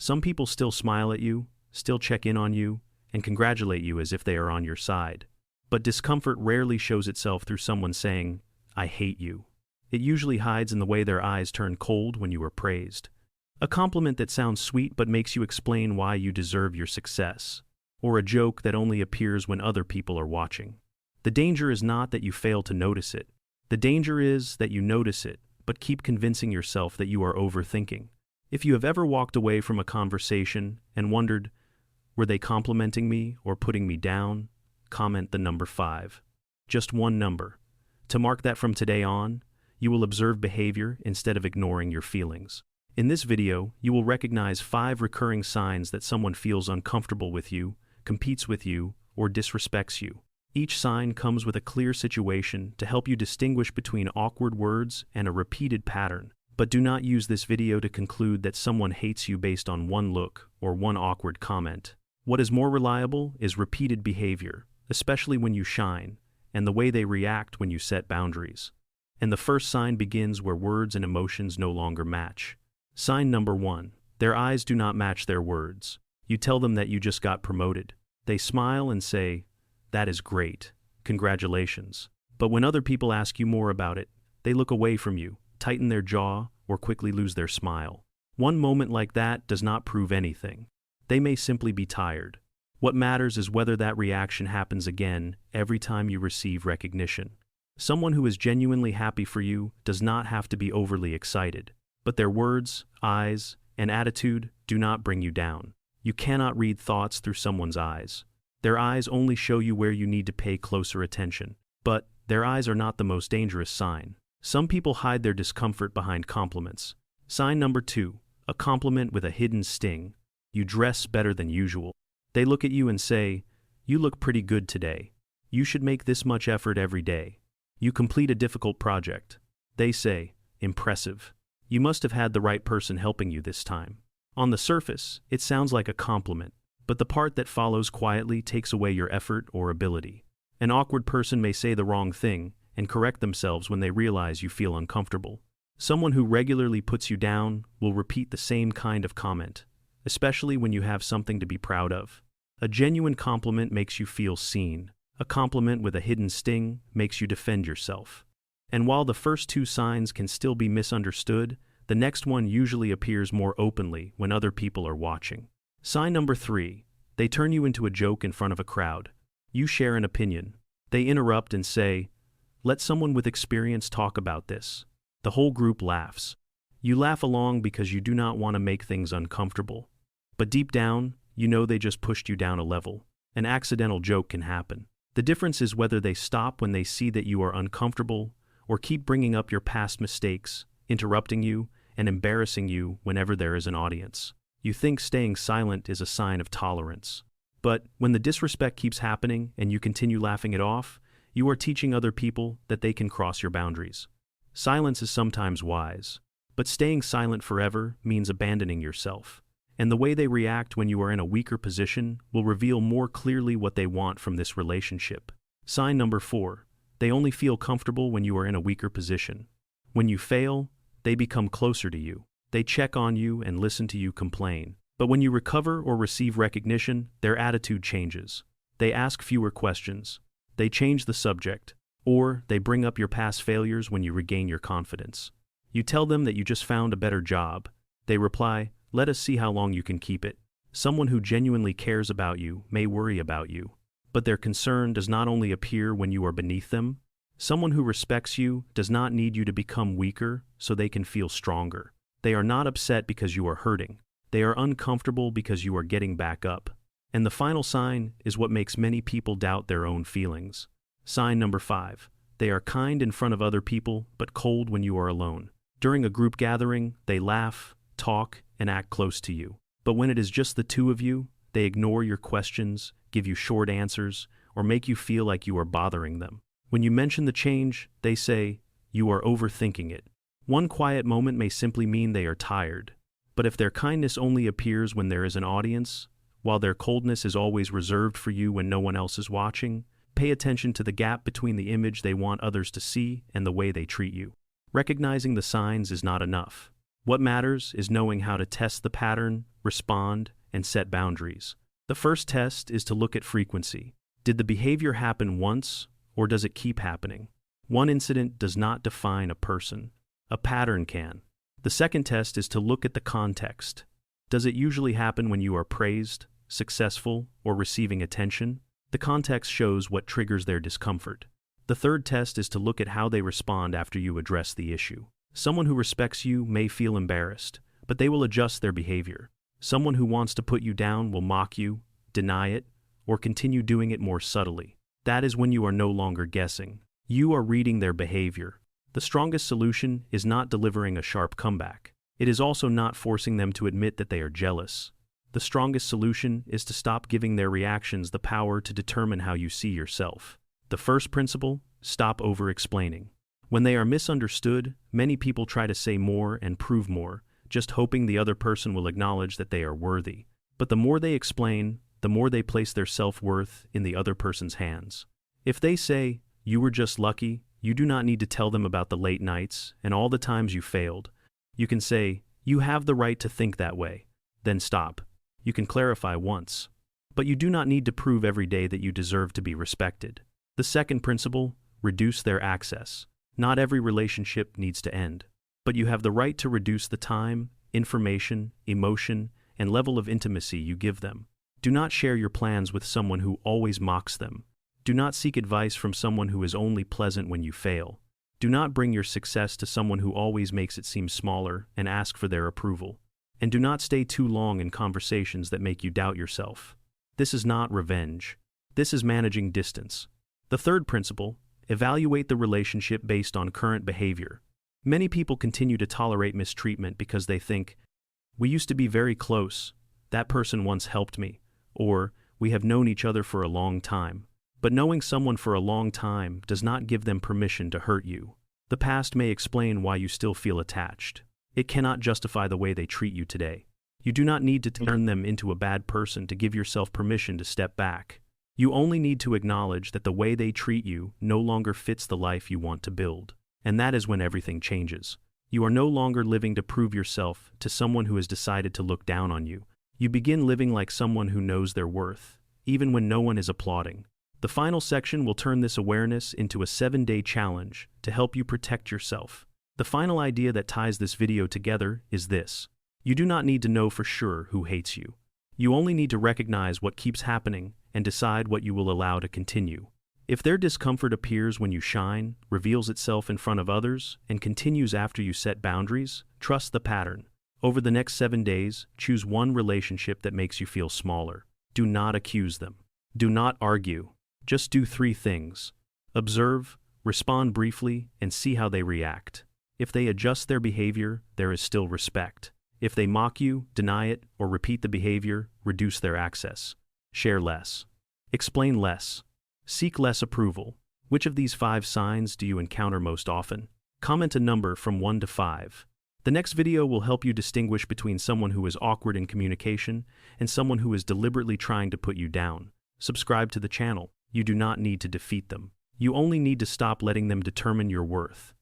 Some people still smile at you, still check in on you, and congratulate you as if they are on your side. But discomfort rarely shows itself through someone saying, "I hate you." It usually hides in the way their eyes turn cold when you are praised. A compliment that sounds sweet but makes you explain why you deserve your success, or a joke that only appears when other people are watching. The danger is not that you fail to notice it. The danger is that you notice it, but keep convincing yourself that you are overthinking. If you have ever walked away from a conversation and wondered, were they complimenting me or putting me down? Comment the number 5. Just one number. To mark that from today on, you will observe behavior instead of ignoring your feelings. In this video, you will recognize 5 recurring signs that someone feels uncomfortable with you, competes with you, or disrespects you. Each sign comes with a clear situation to help you distinguish between awkward words and a repeated pattern. But do not use this video to conclude that someone hates you based on one look or one awkward comment. What is more reliable is repeated behavior, especially when you shine, and the way they react when you set boundaries. And the first sign begins where words and emotions no longer match. Sign number 1. Their eyes do not match their words. You tell them that you just got promoted. They smile and say, "That is great. Congratulations." But when other people ask you more about it, they look away from you, tighten their jaw, or quickly lose their smile. One moment like that does not prove anything. They may simply be tired. What matters is whether that reaction happens again every time you receive recognition. Someone who is genuinely happy for you does not have to be overly excited, but their words, eyes, and attitude do not bring you down. You cannot read thoughts through someone's eyes. Their eyes only show you where you need to pay closer attention. But their eyes are not the most dangerous sign. Some people hide their discomfort behind compliments. Sign number 2. A compliment with a hidden sting. You dress better than usual. They look at you and say, "You look pretty good today. You should make this much effort every day. You complete a difficult project." They say, "Impressive. You must have had the right person helping you this time." On the surface, it sounds like a compliment, but the part that follows quietly takes away your effort or ability. An awkward person may say the wrong thing and correct themselves when they realize you feel uncomfortable. Someone who regularly puts you down will repeat the same kind of comment, especially when you have something to be proud of. A genuine compliment makes you feel seen. A compliment with a hidden sting makes you defend yourself. And while the first 2 signs can still be misunderstood, the next one usually appears more openly when other people are watching. Sign number 3. They turn you into a joke in front of a crowd. You share an opinion. They interrupt and say, "Let someone with experience talk about this." The whole group laughs. You laugh along because you do not want to make things uncomfortable. But deep down, you know they just pushed you down a level. An accidental joke can happen. The difference is whether they stop when they see that you are uncomfortable or keep bringing up your past mistakes, interrupting you, and embarrassing you whenever there is an audience. You think staying silent is a sign of tolerance. But when the disrespect keeps happening and you continue laughing it off, you are teaching other people that they can cross your boundaries. Silence is sometimes wise, but staying silent forever means abandoning yourself. And the way they react when you are in a weaker position will reveal more clearly what they want from this relationship. Sign number 4. They only feel comfortable when you are in a weaker position. When you fail, they become closer to you. They check on you and listen to you complain. But when you recover or receive recognition, their attitude changes. They ask fewer questions. They change the subject. Or they bring up your past failures when you regain your confidence. You tell them that you just found a better job. They reply, "Let us see how long you can keep it." Someone who genuinely cares about you may worry about you, but their concern does not only appear when you are beneath them. Someone who respects you does not need you to become weaker so they can feel stronger. They are not upset because you are hurting. They are uncomfortable because you are getting back up. And the final sign is what makes many people doubt their own feelings. Sign number 5. They are kind in front of other people, but cold when you are alone. During a group gathering, they laugh, talk, and act close to you. But when it is just the 2 of you, they ignore your questions, give you short answers, or make you feel like you are bothering them. When you mention the change, they say, "You are overthinking it." One quiet moment may simply mean they are tired. But if their kindness only appears when there is an audience, while their coldness is always reserved for you when no one else is watching, pay attention to the gap between the image they want others to see and the way they treat you. Recognizing the signs is not enough. What matters is knowing how to test the pattern respond, and set boundaries. The first test is to look at frequency. Did the behavior happen once, or does it keep happening? One incident does not define a person. A pattern can. The second test is to look at the context. Does it usually happen when you are praised, successful, or receiving attention? The context shows what triggers their discomfort. The third test is to look at how they respond after you address the issue. Someone who respects you may feel embarrassed, but they will adjust their behavior. Someone who wants to put you down will mock you, deny it, or continue doing it more subtly. That is when you are no longer guessing. You are reading their behavior. The strongest solution is not delivering a sharp comeback. It is also not forcing them to admit that they are jealous. The strongest solution is to stop giving their reactions the power to determine how you see yourself. The first principle: stop over-explaining. When they are misunderstood, many people try to say more and prove more, just hoping the other person will acknowledge that they are worthy. But the more they explain, the more they place their self-worth in the other person's hands. If they say, "You were just lucky," you do not need to tell them about the late nights and all the times you failed. You can say, "You have the right to think that way." Then stop. You can clarify once. But you do not need to prove every day that you deserve to be respected. The second principle: reduce their access. Not every relationship needs to end, but you have the right to reduce the time, information, emotion, and level of intimacy you give them. Do not share your plans with someone who always mocks them. Do not seek advice from someone who is only pleasant when you fail. Do not bring your success to someone who always makes it seem smaller and ask for their approval. And do not stay too long in conversations that make you doubt yourself. This is not revenge. This is managing distance. The third principle: evaluate the relationship based on current behavior. Many people continue to tolerate mistreatment because they think, "We used to be very close. That person once helped me," or "We have known each other for a long time." But knowing someone for a long time does not give them permission to hurt you. The past may explain why you still feel attached. It cannot justify the way they treat you today. You do not need to turn them into a bad person to give yourself permission to step back. You only need to acknowledge that the way they treat you no longer fits the life you want to build. And that is when everything changes. You are no longer living to prove yourself to someone who has decided to look down on you. You begin living like someone who knows their worth, even when no one is applauding. The final section will turn this awareness into a 7-day challenge to help you protect yourself. The final idea that ties this video together is this: you do not need to know for sure who hates you. You only need to recognize what keeps happening and decide what you will allow to continue. If their discomfort appears when you shine, reveals itself in front of others, and continues after you set boundaries, trust the pattern. Over the next 7 days, choose one relationship that makes you feel smaller. Do not accuse them. Do not argue. Just do 3 things. Observe, respond briefly, and see how they react. If they adjust their behavior, there is still respect. If they mock you, deny it, or repeat the behavior, reduce their access. Share less. Explain less. Seek less approval. Which of these 5 signs do you encounter most often? Comment a number from 1 to 5. The next video will help you distinguish between someone who is awkward in communication and someone who is deliberately trying to put you down. Subscribe to the channel. You do not need to defeat them. You only need to stop letting them determine your worth.